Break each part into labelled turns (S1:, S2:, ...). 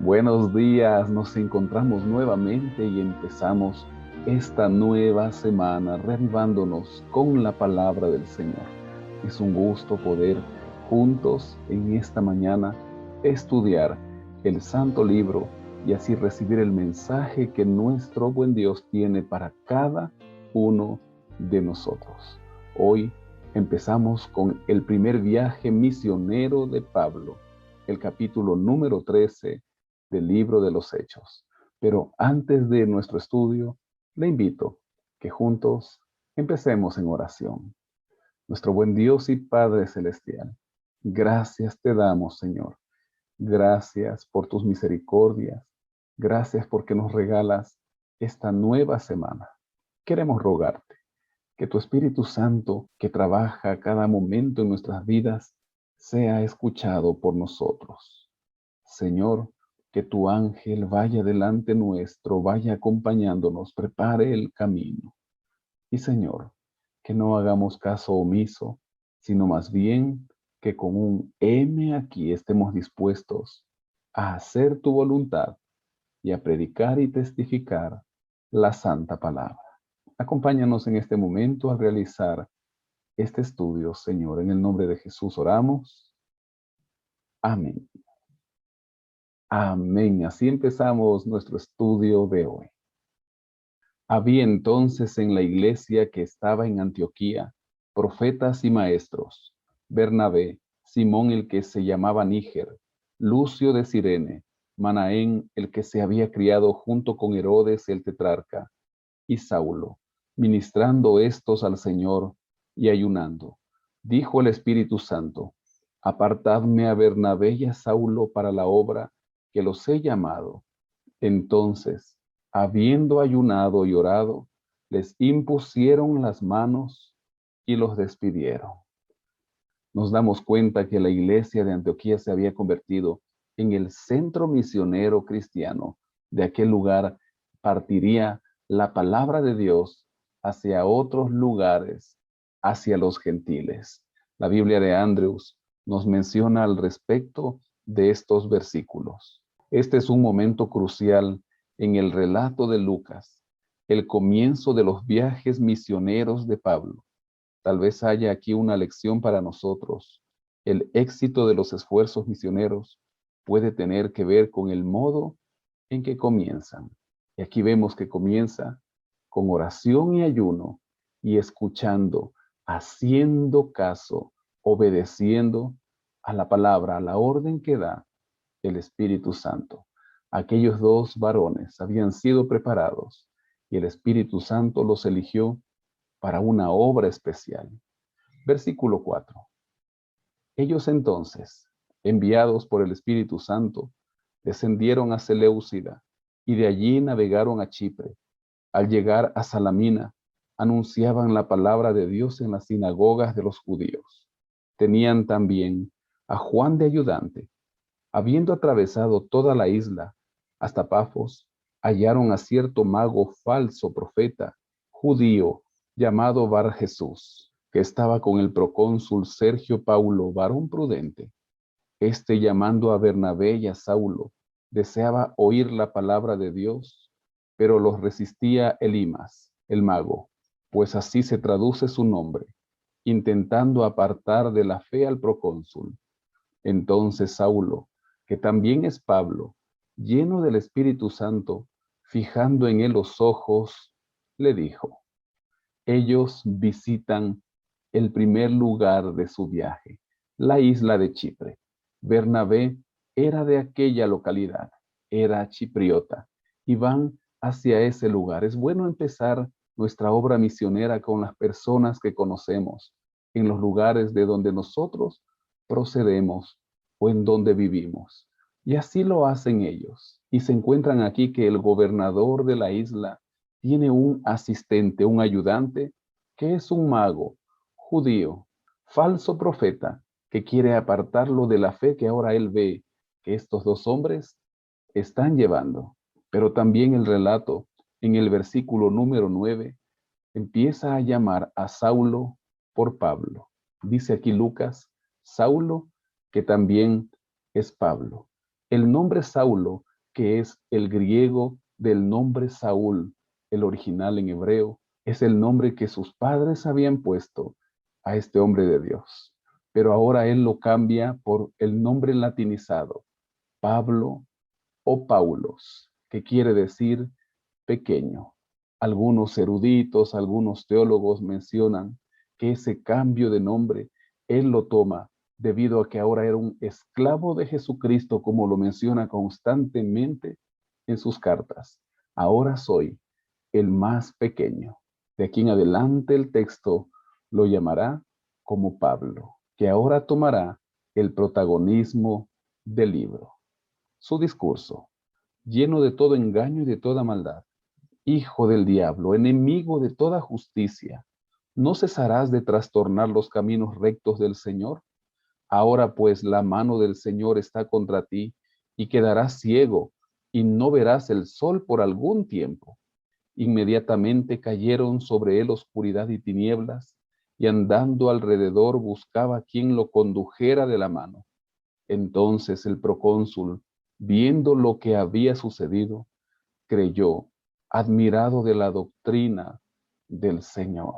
S1: Buenos días, nos encontramos nuevamente y empezamos esta nueva semana reavivándonos con la palabra del Señor. Es un gusto poder juntos en esta mañana estudiar el Santo Libro y así recibir el mensaje que nuestro buen Dios tiene para cada uno de nosotros. Hoy empezamos con el primer viaje misionero de Pablo, el capítulo número 13 del libro de los Hechos. Pero antes de nuestro estudio, le invito que juntos empecemos en oración. Nuestro buen Dios y Padre Celestial, gracias te damos, Señor. Gracias por tus misericordias. Gracias porque nos regalas esta nueva semana. Queremos rogarte que tu Espíritu Santo, que trabaja cada momento en nuestras vidas, sea escuchado por nosotros. Señor, que tu ángel vaya delante nuestro, vaya acompañándonos, prepare el camino. Y Señor, que no hagamos caso omiso, sino más bien que con un heme aquí estemos dispuestos a hacer tu voluntad y a predicar y testificar la santa palabra. Acompáñanos en este momento a realizar este estudio, Señor. En el nombre de Jesús oramos. Amén. Amén. Así empezamos nuestro estudio de hoy. Había entonces en la iglesia que estaba en Antioquía profetas y maestros: Bernabé, Simón el que se llamaba Níger, Lucio de Cirene, Manaén el que se había criado junto con Herodes el tetrarca, y Saulo. Ministrando estos al Señor y ayunando, dijo el Espíritu Santo: Apartadme a Bernabé y a Saulo para la obra que los he llamado. Entonces, habiendo ayunado y orado, les impusieron las manos y los despidieron. Nos damos cuenta que la iglesia de Antioquía se había convertido en el centro misionero cristiano. De aquel lugar partiría la palabra de Dios hacia otros lugares, hacia los gentiles. La Biblia de Andrews nos menciona al respecto de estos versículos. Este es un momento crucial en el relato de Lucas, el comienzo de los viajes misioneros de Pablo. Tal vez haya aquí una lección para nosotros. El éxito de los esfuerzos misioneros puede tener que ver con el modo en que comienzan. Y aquí vemos que comienza con oración y ayuno y escuchando, haciendo caso, obedeciendo a la palabra, a la orden que da el Espíritu Santo. Aquellos dos varones habían sido preparados y el Espíritu Santo los eligió para una obra especial. Versículo 4. Ellos entonces, enviados por el Espíritu Santo, descendieron a Seleucida y de allí navegaron a Chipre. Al llegar a Salamina, anunciaban la palabra de Dios en las sinagogas de los judíos. Tenían también a Juan de ayudante. Habiendo atravesado toda la isla hasta Pafos, hallaron a cierto mago falso profeta, judío, llamado Bar Jesús, que estaba con el procónsul Sergio Paulo, varón prudente. Este, llamando a Bernabé y a Saulo, deseaba oír la palabra de Dios, pero los resistía Elimas, el mago, pues así se traduce su nombre, intentando apartar de la fe al procónsul. Entonces Saulo, que también es Pablo, lleno del Espíritu Santo, fijando en él los ojos, le dijo: ellos visitan el primer lugar de su viaje, la isla de Chipre. Bernabé era de aquella localidad, era chipriota, y van hacia ese lugar. Es bueno empezar nuestra obra misionera con las personas que conocemos, en los lugares de donde nosotros procedemos o en donde vivimos. Y así lo hacen ellos. Y se encuentran aquí que el gobernador de la isla tiene un asistente, un ayudante, que es un mago, judío, falso profeta, que quiere apartarlo de la fe que ahora él ve que estos dos hombres están llevando. Pero también el relato en el versículo número 9 empieza a llamar a Saulo por Pablo. Dice aquí Lucas, Saulo, que también es Pablo. El nombre Saulo que es el griego del nombre Saúl. El original en hebreo es el nombre que sus padres habían puesto a este hombre de Dios. Pero ahora él lo cambia por el nombre latinizado, Pablo o Paulos, que quiere decir pequeño. Algunos eruditos, algunos teólogos mencionan que ese cambio de nombre él lo toma debido a que ahora era un esclavo de Jesucristo, como lo menciona constantemente en sus cartas. Ahora soy el más pequeño. De aquí en adelante el texto lo llamará como Pablo, que ahora tomará el protagonismo del libro. Su discurso, lleno de todo engaño y de toda maldad. Hijo del diablo, enemigo de toda justicia, ¿no cesarás de trastornar los caminos rectos del Señor? Ahora pues la mano del Señor está contra ti y quedarás ciego y no verás el sol por algún tiempo. Inmediatamente cayeron sobre él oscuridad y tinieblas, y andando alrededor buscaba quien lo condujera de la mano. Entonces el procónsul, viendo lo que había sucedido, creyó, admirado de la doctrina del Señor.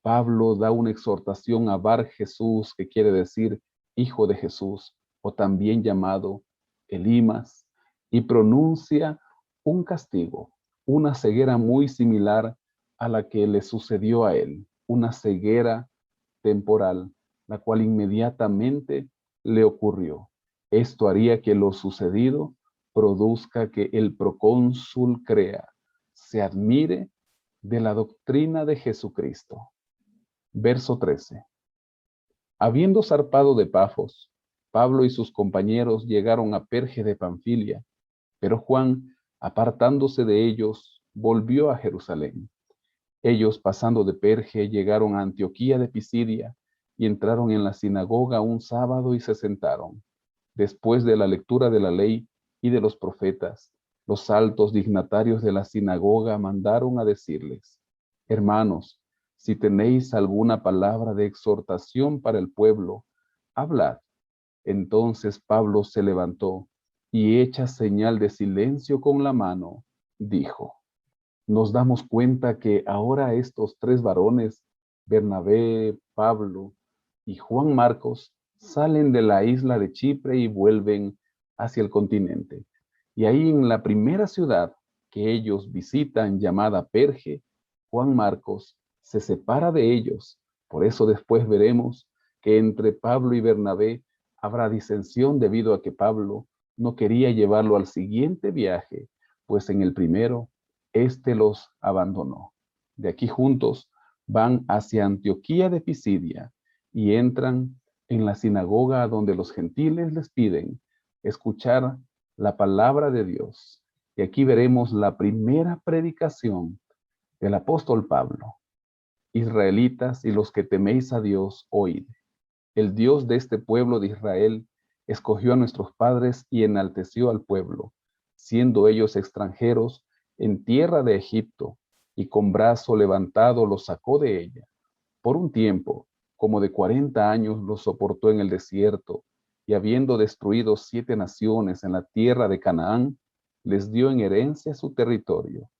S1: Pablo da una exhortación a Bar Jesús, que quiere decir hijo de Jesús, o también llamado Elimas, y pronuncia un castigo, una ceguera muy similar a la que le sucedió a él, una ceguera temporal, la cual inmediatamente le ocurrió. Esto haría que lo sucedido produzca que el procónsul crea, se admire de la doctrina de Jesucristo. Verso 13. Habiendo zarpado de Pafos, Pablo y sus compañeros llegaron a Perge de Panfilia, pero Juan, apartándose de ellos, volvió a Jerusalén. Ellos, pasando de Perge, llegaron a Antioquía de Pisidia y entraron en la sinagoga un sábado y se sentaron. Después de la lectura de la ley y de los profetas, los altos dignatarios de la sinagoga mandaron a decirles: Hermanos, si tenéis alguna palabra de exhortación para el pueblo, hablad. Entonces Pablo se levantó y, hecha señal de silencio con la mano, dijo: Nos damos cuenta que ahora estos tres varones, Bernabé, Pablo y Juan Marcos, salen de la isla de Chipre y vuelven hacia el continente. Y ahí en la primera ciudad que ellos visitan, llamada Perge, Juan Marcos se separa de ellos. Por eso después veremos que entre Pablo y Bernabé habrá disensión debido a que Pablo no quería llevarlo al siguiente viaje, pues en el primero éste los abandonó. De aquí juntos van hacia Antioquía de Pisidia y entran en la sinagoga donde los gentiles les piden escuchar la palabra de Dios. Y aquí veremos la primera predicación del apóstol Pablo. Israelitas y los que teméis a Dios, oíd. El Dios de este pueblo de Israel escogió a nuestros padres y enalteció al pueblo, siendo ellos extranjeros en tierra de Egipto, y con brazo levantado los sacó de ella. Por un tiempo, como de 40 años, los soportó en el desierto, y habiendo destruido 7 naciones en la tierra de Canaán, les dio en herencia su territorio.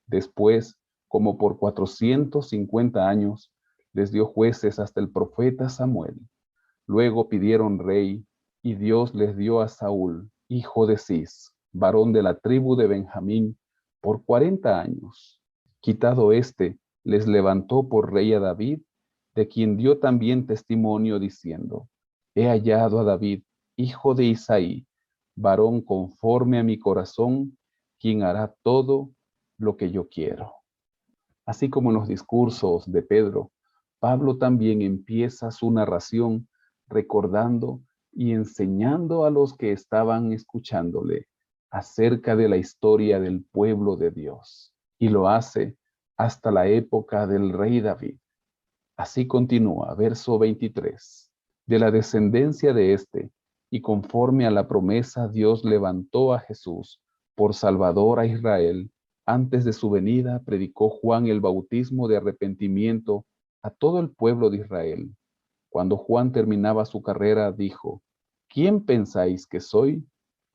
S1: Después, como por 450 años, les dio jueces hasta el profeta Samuel. Luego pidieron rey, y Dios les dio a Saúl, hijo de Cis, varón de la tribu de Benjamín, por 40 años. Quitado éste, les levantó por rey a David, de quien dio también testimonio diciendo: He hallado a David, hijo de Isaí, varón conforme a mi corazón, quien hará todo lo que yo quiero. Así como en los discursos de Pedro, Pablo también empieza su narración recordando y enseñando a los que estaban escuchándole acerca de la historia del pueblo de Dios. Y lo hace hasta la época del rey David. Así continúa, verso 23. De la descendencia de éste, y conforme a la promesa, Dios levantó a Jesús por Salvador a Israel. Antes de su venida, predicó Juan el bautismo de arrepentimiento a todo el pueblo de Israel. Cuando Juan terminaba su carrera, dijo: ¿Quién pensáis que soy?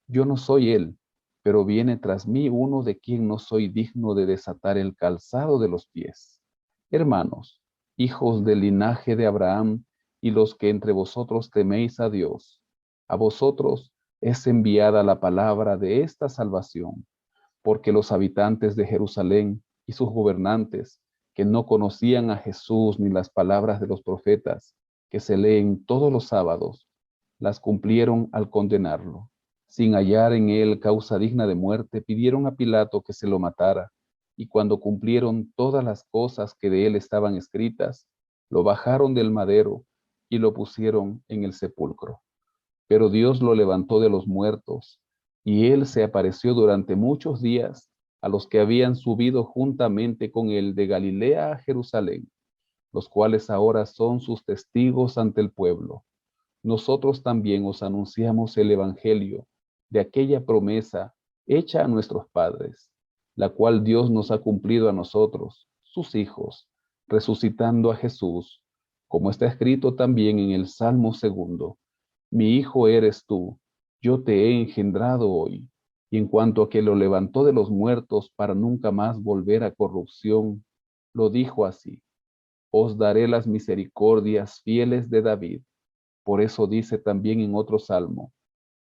S1: Yo no soy él, pero viene tras mí uno de quien no soy digno de desatar el calzado de los pies. Hermanos, hijos del linaje de Abraham, y los que entre vosotros teméis a Dios, a vosotros es enviada la palabra de esta salvación, porque los habitantes de Jerusalén y sus gobernantes, que no conocían a Jesús ni las palabras de los profetas, que se leen todos los sábados, las cumplieron al condenarlo. Sin hallar en él causa digna de muerte, pidieron a Pilato que se lo matara, y cuando cumplieron todas las cosas que de él estaban escritas, lo bajaron del madero y lo pusieron en el sepulcro. Pero Dios lo levantó de los muertos, y él se apareció durante muchos días a los que habían subido juntamente con él de Galilea a Jerusalén, los cuales ahora son sus testigos ante el pueblo. Nosotros también os anunciamos el Evangelio de aquella promesa hecha a nuestros padres, la cual Dios nos ha cumplido a nosotros, sus hijos, resucitando a Jesús, como está escrito también en el Salmo 2: Mi hijo eres tú, yo te he engendrado hoy. Y en cuanto a que lo levantó de los muertos para nunca más volver a corrupción, lo dijo así: Os daré las misericordias fieles de David. Por eso dice también en otro salmo: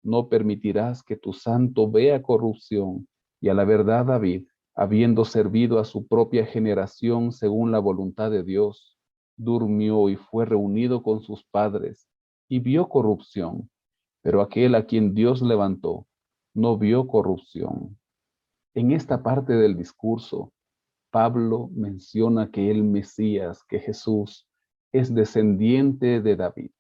S1: No permitirás que tu santo vea corrupción. Y a la verdad David, habiendo servido a su propia generación según la voluntad de Dios, durmió y fue reunido con sus padres, y vio corrupción. Pero aquel a quien Dios levantó, no vio corrupción. En esta parte del discurso, Pablo menciona que el Mesías, que Jesús, es descendiente de David.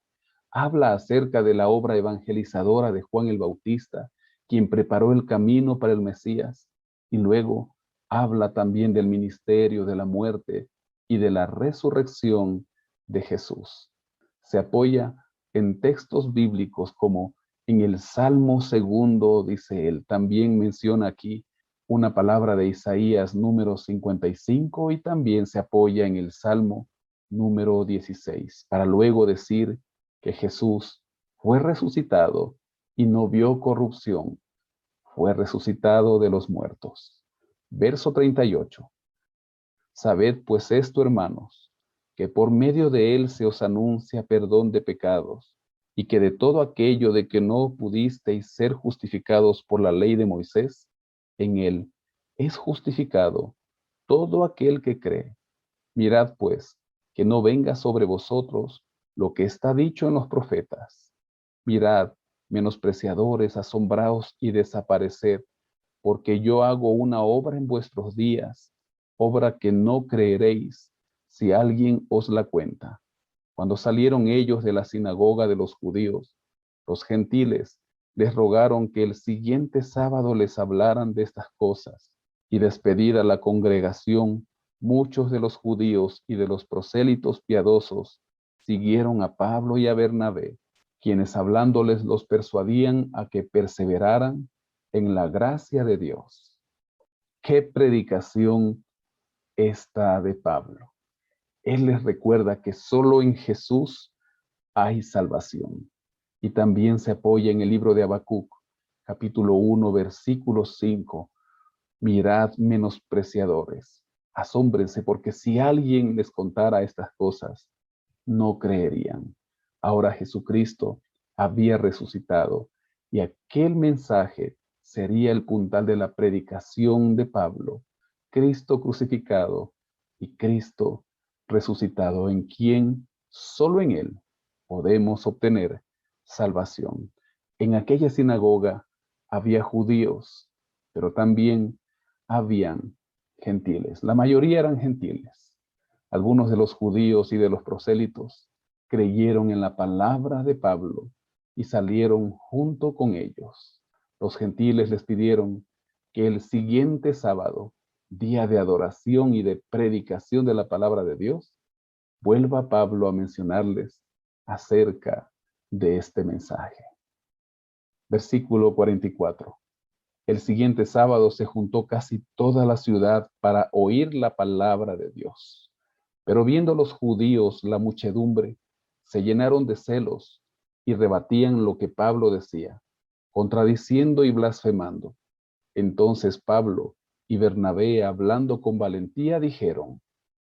S1: Habla acerca de la obra evangelizadora de Juan el Bautista, quien preparó el camino para el Mesías, y luego habla también del ministerio, de la muerte y de la resurrección de Jesús. Se apoya en textos bíblicos como en el Salmo 2, dice él. También menciona aquí una palabra de Isaías número 55 y también se apoya en el Salmo número 16, para luego decir que Jesús fue resucitado y no vio corrupción, fue resucitado de los muertos. Verso 38. Sabed pues esto, hermanos, que por medio de él se os anuncia perdón de pecados, y que de todo aquello de que no pudisteis ser justificados por la ley de Moisés, en él es justificado todo aquel que cree. Mirad pues, que no venga sobre vosotros lo que está dicho en los profetas. Mirad, menospreciadores, asombraos y desapareced, porque yo hago una obra en vuestros días, obra que no creeréis si alguien os la cuenta. Cuando salieron ellos de la sinagoga de los judíos, los gentiles les rogaron que el siguiente sábado les hablaran de estas cosas, y despedida la congregación, muchos de los judíos y de los prosélitos piadosos siguieron a Pablo y a Bernabé, quienes hablándoles los persuadían a que perseveraran en la gracia de Dios. ¿Qué predicación esta de Pablo? Él les recuerda que solo en Jesús hay salvación. Y también se apoya en el libro de Habacuc, capítulo 1, versículo 5. Mirad, menospreciadores, asómbrense, porque si alguien les contara estas cosas, no creerían. Ahora Jesucristo había resucitado, y aquel mensaje sería el puntal de la predicación de Pablo: Cristo crucificado y Cristo resucitado, en quien, solo en él, podemos obtener salvación. En aquella sinagoga había judíos, pero también habían gentiles. La mayoría eran gentiles. Algunos de los judíos y de los prosélitos creyeron en la palabra de Pablo y salieron junto con ellos. Los gentiles les pidieron que el siguiente sábado, día de adoración y de predicación de la palabra de Dios, vuelva Pablo a mencionarles acerca de este mensaje. Versículo 44. El siguiente sábado se juntó casi toda la ciudad para oír la palabra de Dios. Pero viendo los judíos la muchedumbre, se llenaron de celos y rebatían lo que Pablo decía, contradiciendo y blasfemando. Entonces Pablo y Bernabé, hablando con valentía, dijeron: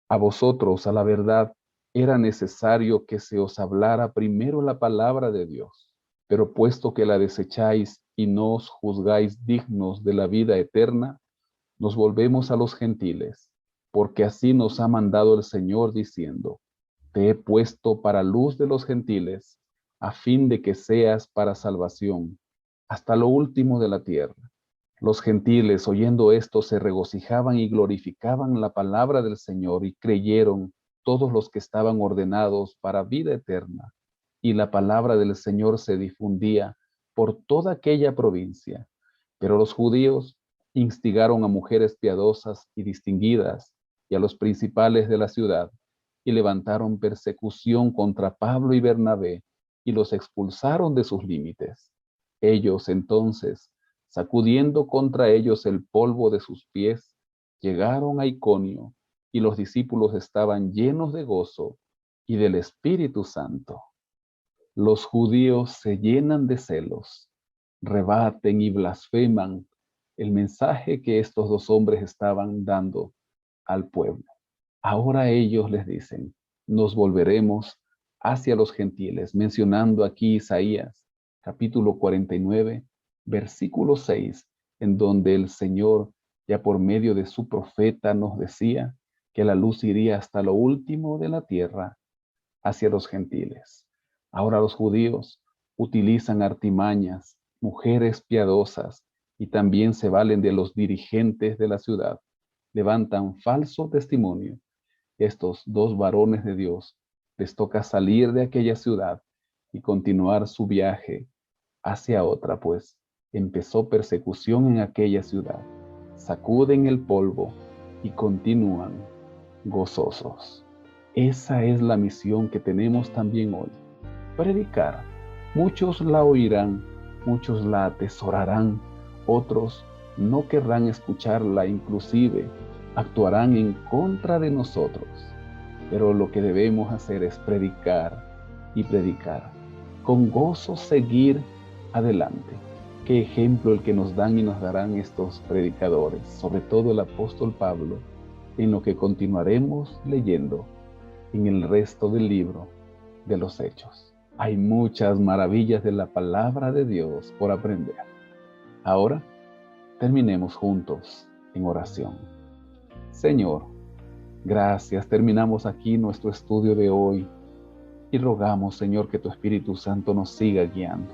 S1: a vosotros, a la verdad, era necesario que se os hablara primero la palabra de Dios. Pero puesto que la desecháis y no os juzgáis dignos de la vida eterna, nos volvemos a los gentiles, porque así nos ha mandado el Señor diciendo: te he puesto para luz de los gentiles, a fin de que seas para salvación, hasta lo último de la tierra. Los gentiles, oyendo esto, se regocijaban y glorificaban la palabra del Señor, y creyeron todos los que estaban ordenados para vida eterna. Y la palabra del Señor se difundía por toda aquella provincia. Pero los judíos instigaron a mujeres piadosas y distinguidas y a los principales de la ciudad, y levantaron persecución contra Pablo y Bernabé, y los expulsaron de sus límites. Ellos entonces, sacudiendo contra ellos el polvo de sus pies, llegaron a Iconio, y los discípulos estaban llenos de gozo y del Espíritu Santo. Los judíos se llenan de celos, rebaten y blasfeman el mensaje que estos dos hombres estaban dando al pueblo. Ahora ellos les dicen: nos volveremos hacia los gentiles, mencionando aquí Isaías, capítulo 49, versículo 6, en donde el Señor, ya por medio de su profeta, nos decía que la luz iría hasta lo último de la tierra, hacia los gentiles. Ahora los judíos utilizan artimañas, mujeres piadosas, y también se valen de los dirigentes de la ciudad. Levantan falso testimonio. Estos dos varones de Dios les toca salir de aquella ciudad y continuar su viaje hacia otra, pues empezó persecución en aquella ciudad. Sacuden el polvo y continúan gozosos. Esa es la misión que tenemos también hoy: predicar. Muchos la oirán, muchos la atesorarán, otros no querrán escucharla, inclusive actuarán en contra de nosotros. Pero lo que debemos hacer es predicar y predicar. Con gozo seguir adelante. Qué ejemplo el que nos dan y nos darán estos predicadores, sobre todo el apóstol Pablo, en lo que continuaremos leyendo en el resto del libro de los Hechos. Hay muchas maravillas de la palabra de Dios por aprender. Ahora terminemos juntos en oración. Señor, gracias. Terminamos aquí nuestro estudio de hoy y rogamos, Señor, que tu Espíritu Santo nos siga guiando.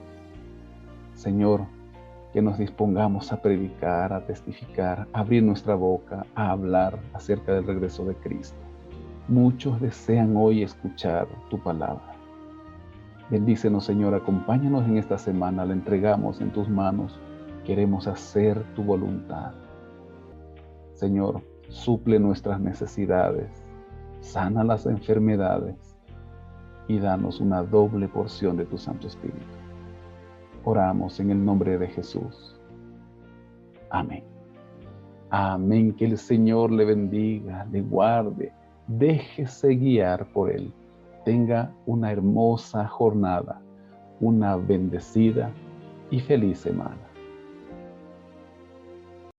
S1: Señor, que nos dispongamos a predicar, a testificar, a abrir nuestra boca, a hablar acerca del regreso de Cristo. Muchos desean hoy escuchar tu palabra. Bendícenos, Señor, acompáñanos en esta semana, la entregamos en tus manos. Queremos hacer tu voluntad. Señor, suple nuestras necesidades, sana las enfermedades y danos una doble porción de tu Santo Espíritu. Oramos en el nombre de Jesús. Amén. Amén. Que el Señor le bendiga, le guarde, déjese guiar por Él. Tenga una hermosa jornada, una bendecida y feliz semana.